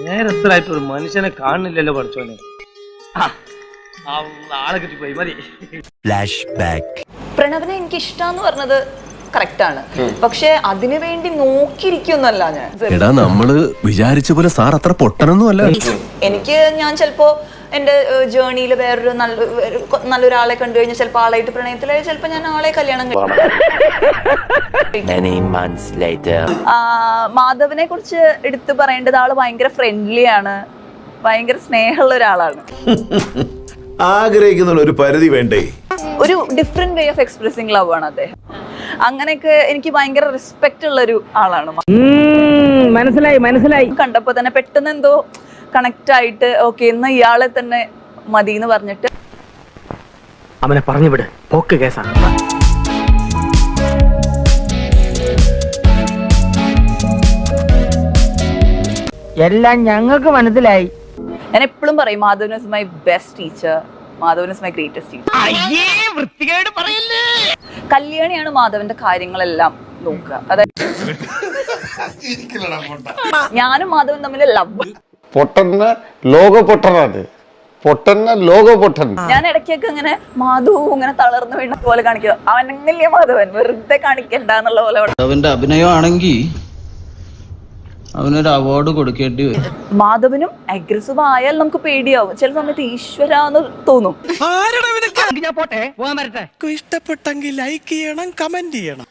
നേരത്തിലായിട്ട് ഒരു മനുഷ്യനെ കാണുന്നില്ലല്ലോ പഠിച്ചോനെ. ആളെ കിട്ടിപ്പോയി മതി. പ്രണവിനെ എനിക്ക് ഇഷ്ടാന്ന് പറഞ്ഞത് കറക്റ്റാണ്. പക്ഷെ അതിനു വേണ്ടി നോക്കിയിരിക്കുന്നല്ല ഞാൻ. എടാ നമ്മള് വിചാരിച്ച പോലെ സാർ അത്ര പൊട്ടനൊന്നും അല്ല. എനിക്ക് ഞാൻ ചിലപ്പോ എന്റെ ജേർണിയിൽ വേറൊരു നല്ലൊരാളെ കണ്ടു കഴിഞ്ഞാൽ ചിലപ്പോ ആളായിട്ട് പ്രണയത്തിലായി ചിലപ്പോ ഞാൻ ആളെ കല്യാണം കഴിക്കും. മാധവനെ കുറിച്ച് എടുത്തു പറയേണ്ടത് ആള് ഭയങ്കര ഫ്രണ്ട്ലി ആണ്, ഭയങ്കര സ്നേഹമുള്ള ഒരാളാണ്. ആഗ്രഹിക്കുന്ന ഒരു പരിധി വേണ്ടേ? ഒരു different way of expressing love ആണ് അദ്ദേഹം. അങ്ങനെയൊക്കെ എനിക്ക് ഭയങ്കര റെസ്പെക്ട് ഉള്ള ഒരു ആളാണ്. മനസ്സിലായി കണ്ടപ്പോ തന്നെ പെട്ടെന്ന് എന്തോ കണക്ട് ആയിട്ട് ഓക്കെ എന്നാ ഇയാളെ തന്നെ മതി എന്ന് പറഞ്ഞിട്ട് അവനെ പറഞ്ഞു വിട്, പോക്ക് കേസാണ്. എല്ലാം ഞങ്ങൾക്ക് മനസ്സിലായി. ഞാൻ എപ്പോഴും പറയും Madhavan is my best teacher, Madhavan is my greatest teacher. കല്യാണിയാണ് മാധവന്റെ കാര്യങ്ങളെല്ലാം നോക്കുക. അതായത് ഞാനും മാധവൻ തമ്മിൽ ലവ്. പൊട്ടന്ന ലോക പൊട്ടനാണ്, പൊട്ടന്ന ലോക പൊട്ടൻ. ഞാൻ ഇടയ്ക്കൊക്കെ ഇങ്ങനെ മാധു ഇങ്ങനെ തളർന്നു വീണ പോലെ കാണിക്കുക. അവനങ്ങനെയല്ലേ മാധവൻ, വെറുതെ കാണിക്കണ്ട എന്നുള്ള പോലെ. അവന്റെ അഭിനയമാണെങ്കിൽ അവനൊരു അവാർഡ് കൊടുക്കേണ്ടി വരും. മാധവനും അഗ്രസീവ് ആയാൽ നമുക്ക് പേടിയാവും. ചില സമയത്ത് ഈശ്വരാന്ന് തോന്നും. ഇഷ്ടപ്പെട്ടെങ്കിൽ ലൈക്ക് ചെയ്യണം, കമന്റ് ചെയ്യണം.